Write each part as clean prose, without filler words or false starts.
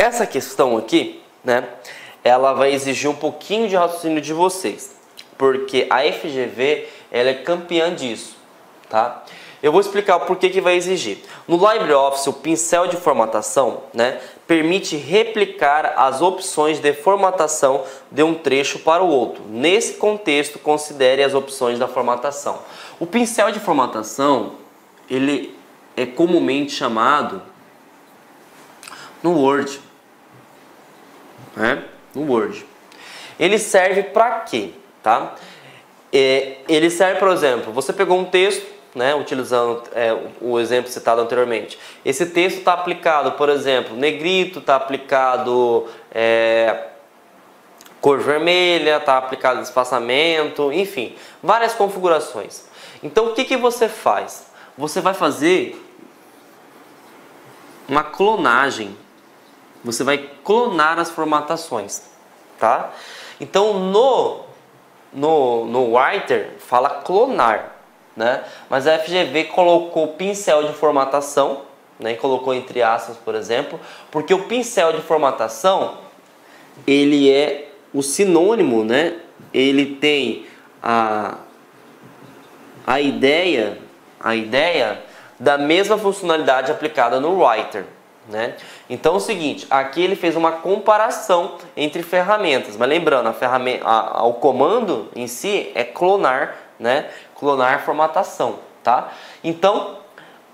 Essa questão aqui, né, ela vai exigir um pouquinho de raciocínio de vocês, porque a FGV, ela é campeã disso, tá? Eu vou explicar o porquê que vai exigir. No LibreOffice, o pincel de formatação, né, permite replicar as opções de formatação de um trecho para o outro. Nesse contexto, considere as opções da formatação. O pincel de formatação, ele é comumente chamado no Word, né? No Word. Ele serve para quê, tá? Ele serve, por exemplo, você pegou um texto, né, utilizando o exemplo citado anteriormente. Esse texto está aplicado, por exemplo, negrito, está aplicado cor vermelha, está aplicado espaçamento, enfim, várias configurações. Então, o que que você faz? Você vai fazer uma clonagem. Você vai clonar as formatações, tá? Então, no Writer fala clonar, né? Mas a FGV colocou pincel de formatação, né? Colocou entre aspas, por exemplo, porque o pincel de formatação, ele é o sinônimo, né? Ele tem a ideia da mesma funcionalidade aplicada no Writer, né? Então é o seguinte, aqui ele fez uma comparação entre ferramentas, mas lembrando, o comando em si é clonar, né? Clonar formatação, tá? Então,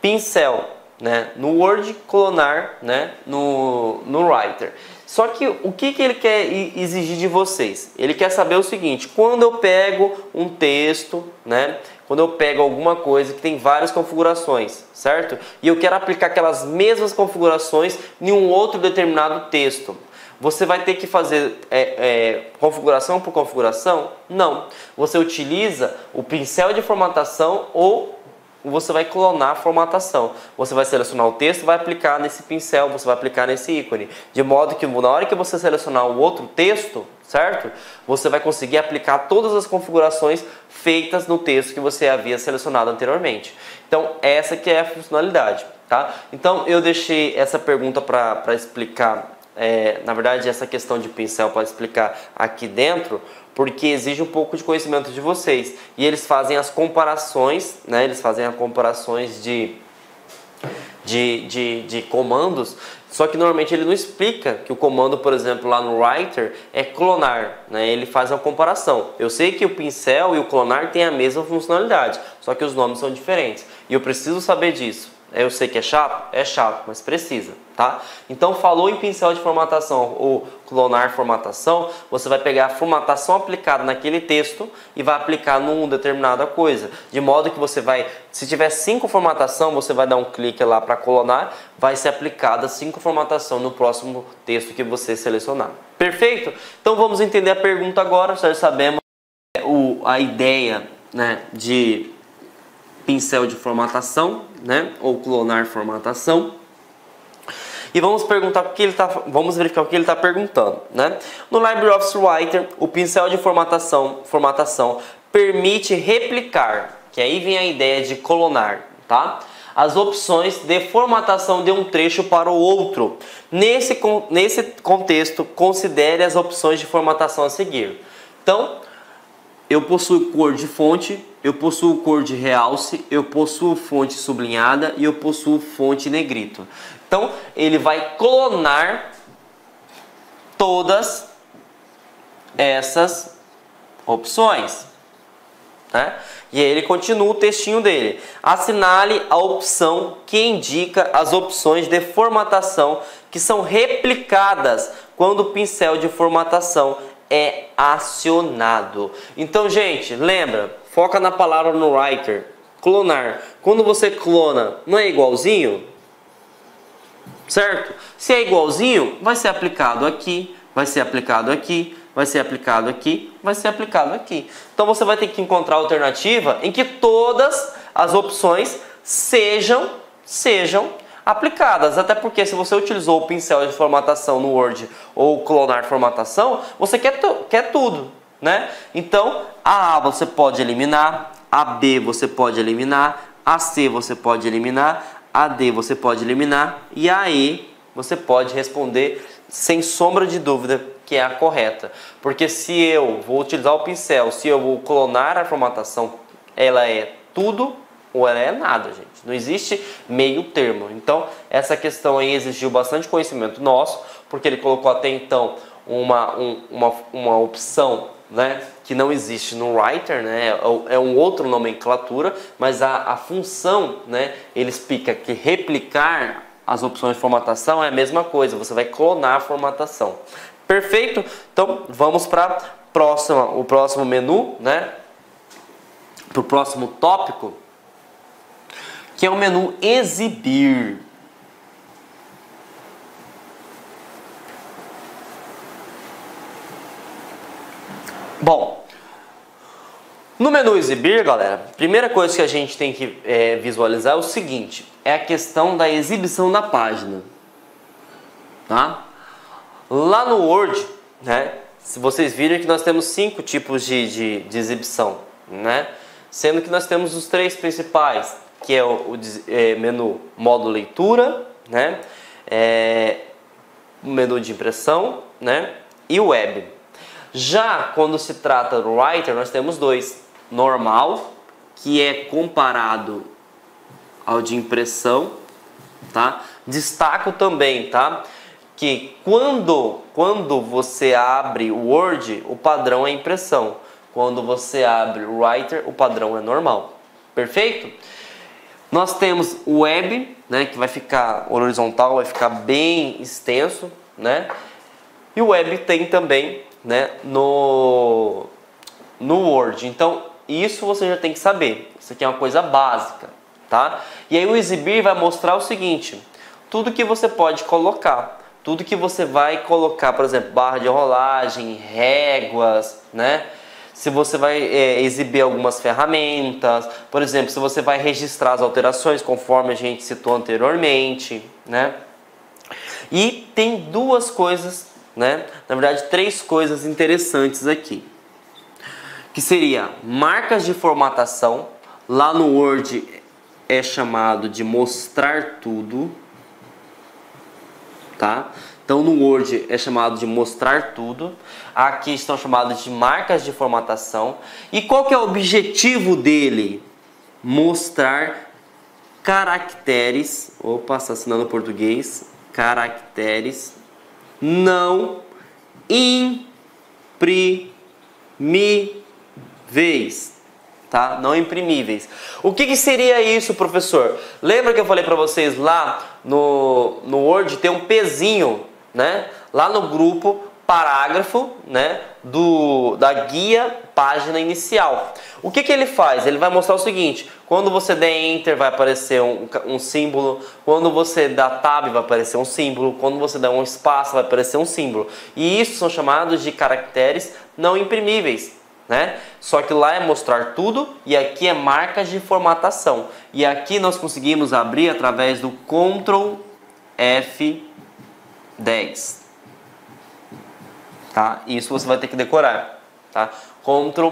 pincel, né, no Word, clonar, né, no Writer. Só que o que ele quer exigir de vocês? Ele quer saber o seguinte: quando eu pego um texto, né, quando eu pego alguma coisa que tem várias configurações, certo? E eu quero aplicar aquelas mesmas configurações em um outro determinado texto, você vai ter que fazer configuração por configuração? Não. Você utiliza o pincel de formatação ou você vai clonar a formatação. Você vai selecionar o texto, vai aplicar nesse pincel, você vai aplicar nesse ícone. De modo que na hora que você selecionar o outro texto, certo? Você vai conseguir aplicar todas as configurações feitas no texto que você havia selecionado anteriormente. Então, essa que é a funcionalidade, tá? Então, eu deixei essa pergunta para explicar, na verdade, essa questão de pincel para explicar aqui dentro, porque exige um pouco de conhecimento de vocês. E eles fazem as comparações, né? Eles fazem as comparações de comandos, só que normalmente ele não explica que o comando, por exemplo, lá no Writer é clonar, né? Ele faz uma comparação. Eu sei que o pincel e o clonar têm a mesma funcionalidade, só que os nomes são diferentes. E eu preciso saber disso. Eu sei que é chato, mas precisa, tá? Então, falou em pincel de formatação ou clonar formatação, você vai pegar a formatação aplicada naquele texto e vai aplicar numa determinada coisa. De modo que você vai, se tiver 5 formatação, você vai dar um clique lá para clonar, vai ser aplicada 5 formatação no próximo texto que você selecionar. Perfeito? Então, vamos entender a pergunta agora. Já sabemos a ideia, né, de pincel de formatação, né, ou clonar formatação. E vamos perguntar vamos verificar o que ele está perguntando, né? No LibreOffice Writer, o pincel de formatação permite replicar, que aí vem a ideia de clonar, tá? As opções de formatação de um trecho para o outro. Nesse contexto, considere as opções de formatação a seguir. Então, eu possuo cor de fonte, eu possuo cor de realce, eu possuo fonte sublinhada e eu possuo fonte negrito. Então, ele vai clonar todas essas opções, né? E aí ele continua o textinho dele. Assinale a opção que indica as opções de formatação que são replicadas quando o pincel de formatação é acionado. Então, gente, lembra, foca na palavra no Writer, clonar. Quando você clona, não é igualzinho? Certo? Se é igualzinho, vai ser aplicado aqui, vai ser aplicado aqui, vai ser aplicado aqui, vai ser aplicado aqui. Então você vai ter que encontrar a alternativa em que todas as opções sejam aplicadas, até porque se você utilizou o pincel de formatação no Word ou clonar formatação, você quer tudo, né? Então, a A você pode eliminar, a B você pode eliminar, a C você pode eliminar, a D você pode eliminar e a E você pode responder sem sombra de dúvida que é a correta. Porque se eu vou utilizar o pincel, se eu vou clonar a formatação, ela é tudo ou ela é nada, gente. Não existe meio termo. Então, essa questão aí exigiu bastante conhecimento nosso, porque ele colocou até então uma opção, né, que não existe no Writer, né, é um outro nomenclatura, mas a função, né, ele explica que replicar as opções de formatação é a mesma coisa, você vai clonar a formatação. Perfeito? Então, vamos para o próximo menu, né, para o próximo tópico, que é o menu exibir. Bom, no menu exibir, galera, a primeira coisa que a gente tem que visualizar é o seguinte, é a questão da exibição da página, tá? Lá no Word, né, se vocês viram que nós temos 5 tipos de exibição, né? Sendo que nós temos os 3 principais, que é o menu modo leitura, né? O menu de impressão, né? E o web. Já quando se trata do Writer, nós temos 2. Normal, que é comparado ao de impressão, tá? Destaco também, tá? Que quando você abre o Word, o padrão é impressão. Quando você abre o Writer, o padrão é normal. Perfeito? Nós temos o web, né, que vai ficar horizontal, vai ficar bem extenso, né? E o web tem também, né, no Word. Então, isso você já tem que saber. Isso aqui é uma coisa básica, tá? E aí o exibir vai mostrar o seguinte, tudo que você pode colocar, tudo que você vai colocar, por exemplo, barra de rolagem, réguas, né? Se você vai exibir algumas ferramentas, por exemplo, se você vai registrar as alterações, conforme a gente citou anteriormente, né? E tem 2 coisas, né? Na verdade, 3 coisas interessantes aqui. Que seria marcas de formatação. Lá no Word é chamado de mostrar tudo, tá? Então no Word é chamado de mostrar tudo. Aqui estão chamadas de marcas de formatação. E qual que é o objetivo dele? Mostrar caracteres. Opa, está assinando em português. Caracteres não imprimíveis. Tá? Não imprimíveis. O que seria isso, professor? Lembra que eu falei para vocês lá no Word tem um pezinho, né? Lá no grupo parágrafo, né? Da guia página inicial. O que ele faz? Ele vai mostrar o seguinte, quando você der Enter vai aparecer um símbolo, quando você dá Tab vai aparecer um símbolo, quando você der um espaço vai aparecer um símbolo. E isso são chamados de caracteres não imprimíveis. Né? Só que lá é mostrar tudo e aqui é marcas de formatação. E aqui nós conseguimos abrir através do Ctrl F10. Tá? Isso você vai ter que decorar. Tá? Ctrl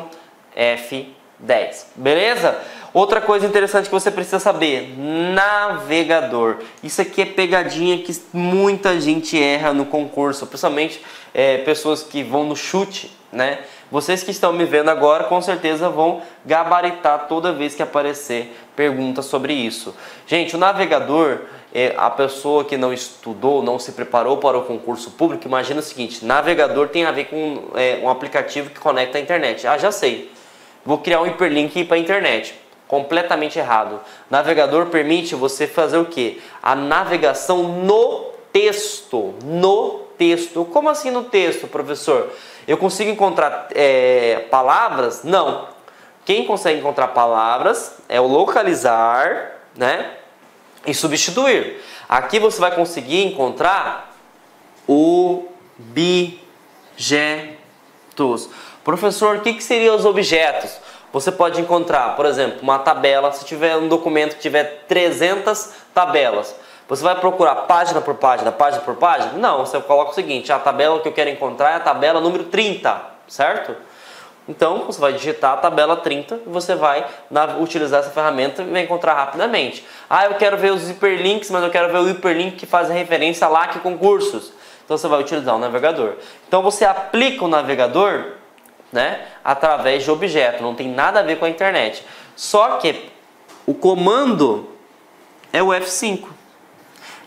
F10. Beleza? Outra coisa interessante que você precisa saber, navegador. Isso aqui é pegadinha que muita gente erra no concurso, principalmente pessoas que vão no chute, né? Vocês que estão me vendo agora com certeza vão gabaritar toda vez que aparecer pergunta sobre isso. Gente, o navegador, a pessoa que não estudou, não se preparou para o concurso público, imagina o seguinte, navegador tem a ver com um aplicativo que conecta à internet. Ah, já sei, vou criar um hiperlink para a internet. Completamente errado. Navegador permite você fazer o quê? A navegação no texto. No texto. Como assim no texto, professor? Eu consigo encontrar palavras? Não. Quem consegue encontrar palavras é o localizar, né? E substituir. Aqui você vai conseguir encontrar objetos. Professor, o que seriam os objetos? Você pode encontrar, por exemplo, uma tabela, se tiver um documento que tiver 300 tabelas. Você vai procurar página por página, página por página? Não, você coloca o seguinte, a tabela que eu quero encontrar é a tabela número 30, certo? Então, você vai digitar a tabela 30 e você vai utilizar essa ferramenta e vai encontrar rapidamente. Ah, eu quero ver os hiperlinks, mas eu quero ver o hiperlink que faz referência a LAC concursos. então você vai utilizar o navegador. Então você aplica o navegador, né, através de objeto, não tem nada a ver com a internet. Só que o comando é o F5.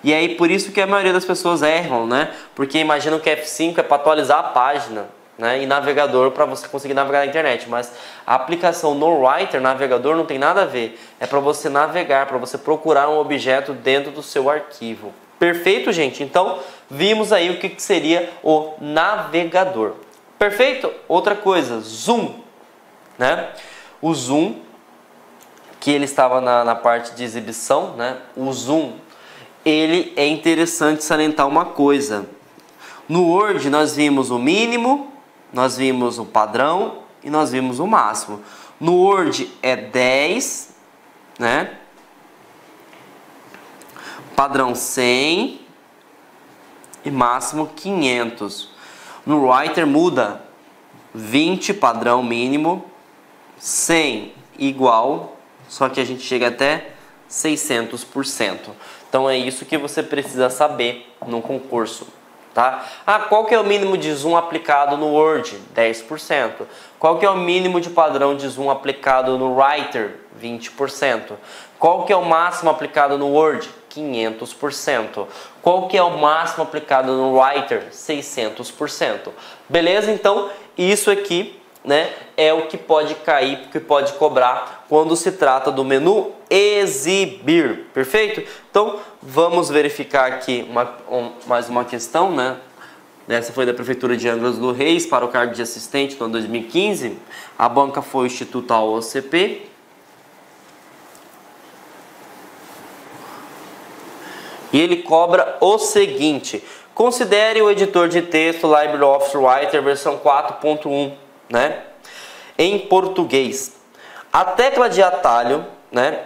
E aí por isso que a maioria das pessoas erram, né? Porque imaginam que F5 é para atualizar a página, né? E navegador para você conseguir navegar na internet. Mas a aplicação no Writer, navegador, não tem nada a ver. É para você navegar, para você procurar um objeto dentro do seu arquivo. Perfeito, gente? Então vimos aí o que seria o navegador. Perfeito? Outra coisa, zoom, né? O zoom, que ele estava na parte de exibição, né? O zoom, ele é interessante salientar uma coisa. No Word nós vimos o mínimo, nós vimos o padrão e nós vimos o máximo. No Word é 10, né? Padrão 100 e máximo 500. No Writer muda 20 padrão mínimo, 100 igual, só que a gente chega até 600%. Então é isso que você precisa saber no concurso, tá? Ah, qual que é o mínimo de zoom aplicado no Word? 10%. Qual que é o mínimo de padrão de zoom aplicado no Writer? 20%. Qual que é o máximo aplicado no Word? 500%. Qual que é o máximo aplicado no Writer? 600%. Beleza? Então, isso aqui, né, é o que pode cair, o que pode cobrar quando se trata do menu exibir. Perfeito? Então, vamos verificar aqui mais uma questão, né? Essa foi da Prefeitura de Angra dos Reis para o cargo de assistente no ano 2015. A banca foi o Instituto AOCP. E ele cobra o seguinte: considere o editor de texto LibreOffice Writer versão 4.1, né, em português. A tecla de atalho, né,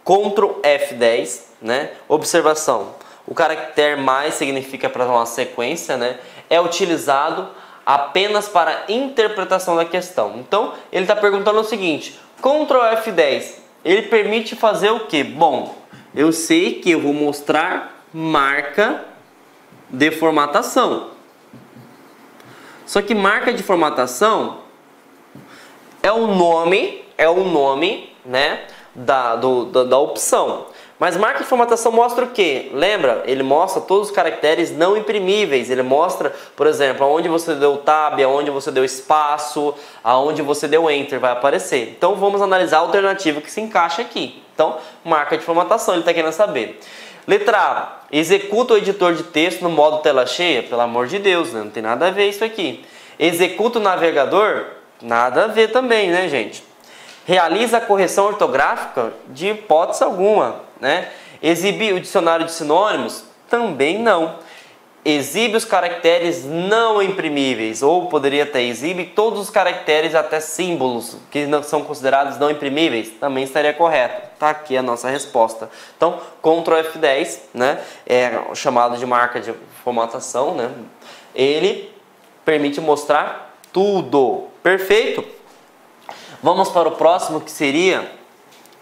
Ctrl F10, né, observação, o caractere mais significa para uma sequência, né, é utilizado apenas para interpretação da questão. Então, ele está perguntando o seguinte: Ctrl F10, ele permite fazer o que? Bom, eu sei que eu vou mostrar marca de formatação. Só que marca de formatação é o nome, né, da opção. Mas marca de formatação mostra o quê? Lembra? Ele mostra todos os caracteres não imprimíveis. Ele mostra, por exemplo, aonde você deu tab, aonde você deu espaço, aonde você deu enter, vai aparecer. Então vamos analisar a alternativa que se encaixa aqui. Então, marca de formatação, ele está querendo saber. Letra A, executa o editor de texto no modo tela cheia? Pelo amor de Deus, né? Não tem nada a ver isso aqui. Executa o navegador? Nada a ver também, né, gente? Realiza a correção ortográfica? De hipótese alguma, né? Exibe o dicionário de sinônimos? Também não. Exibe os caracteres não imprimíveis, ou poderia até exibe todos os caracteres até símbolos que não são considerados não imprimíveis, também estaria correto. Tá aqui a nossa resposta. Então, Ctrl F10, né, é chamado de marca de formatação, né? Ele permite mostrar tudo. Perfeito? Vamos para o próximo, que seria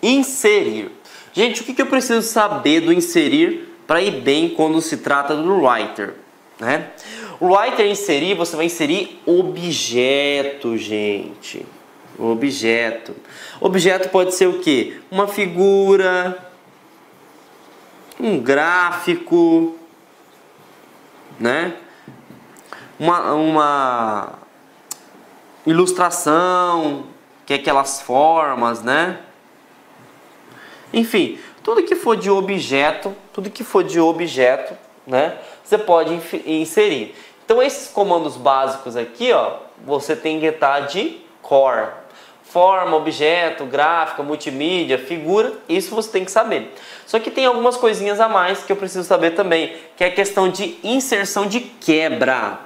inserir. Gente, o que eu preciso saber do inserir para ir bem quando se trata do Writer, né? O Writer inserir, você vai inserir objeto, gente. Objeto. Objeto pode ser o quê? Uma figura, um gráfico, né? Uma ilustração, que é aquelas formas, né? Enfim, tudo que for de objeto, né, você pode inserir. Então esses comandos básicos aqui, ó, você tem que estar de core. Forma, objeto, gráfica, multimídia, figura, isso você tem que saber. Só que tem algumas coisinhas a mais que eu preciso saber também, que é a questão de inserção de quebra,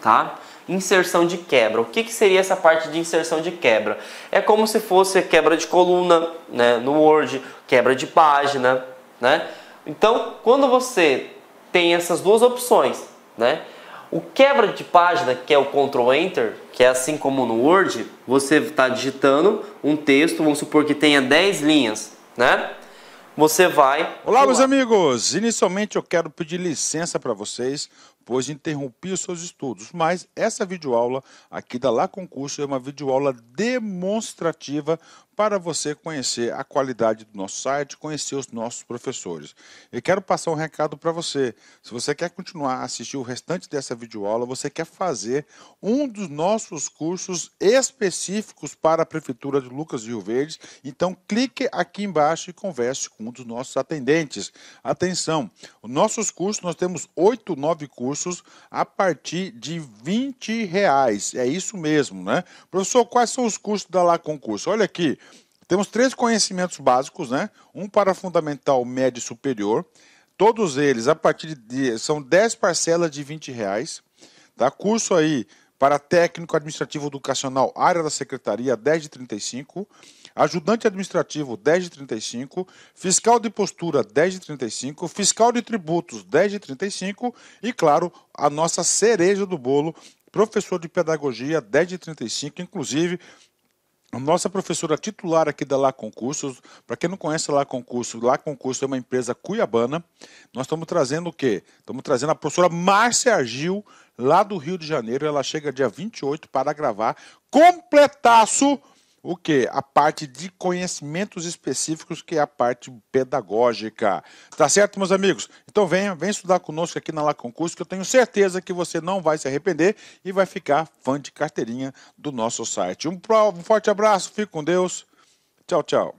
tá? Inserção de quebra. O que seria essa parte de inserção de quebra? É como se fosse quebra de coluna, né, no Word, quebra de página, né? Então, quando você tem essas duas opções, né, o quebra de página, que é o Ctrl Enter, que é assim como no Word, você está digitando um texto, vamos supor que tenha 10 linhas, né? você vai... Olá, meus amigos! Inicialmente eu quero pedir licença para vocês, pois interrompi os seus estudos, mas essa videoaula aqui da Lá Concurso é uma videoaula demonstrativa para você conhecer a qualidade do nosso site, conhecer os nossos professores. Eu quero passar um recado para você. Se você quer continuar a assistir o restante dessa videoaula, você quer fazer um dos nossos cursos específicos para a Prefeitura de Lucas do Rio Verde, então clique aqui embaixo e converse com um dos nossos atendentes. Atenção, os nossos cursos, nós temos 8, 9 cursos a partir de R$20. É isso mesmo, né? Professor, quais são os cursos da Lá Concurso? Olha aqui. Temos 3 conhecimentos básicos, né? Um para fundamental, médio e superior. Todos eles, a partir de... são 10 parcelas de R$20. Tá? Curso aí para técnico administrativo educacional, área da secretaria, 10 de 35. Ajudante administrativo, 10 de 35. Fiscal de postura, 10 de 35. Fiscal de tributos, 10 de 35. E, claro, a nossa cereja do bolo, professor de pedagogia, 10 de 35. Inclusive... a nossa professora titular aqui da Lá Concursos, para quem não conhece a Lá Concurso é uma empresa cuiabana. Nós estamos trazendo o quê? Estamos trazendo a professora Márcia Argil, lá do Rio de Janeiro. Ela chega dia 28 para gravar completaço o quê? A parte de conhecimentos específicos, que é a parte pedagógica. Tá certo, meus amigos? Então venha estudar conosco aqui na Lá Concurso, que eu tenho certeza que você não vai se arrepender e vai ficar fã de carteirinha do nosso site. Um forte abraço, fique com Deus. Tchau, tchau.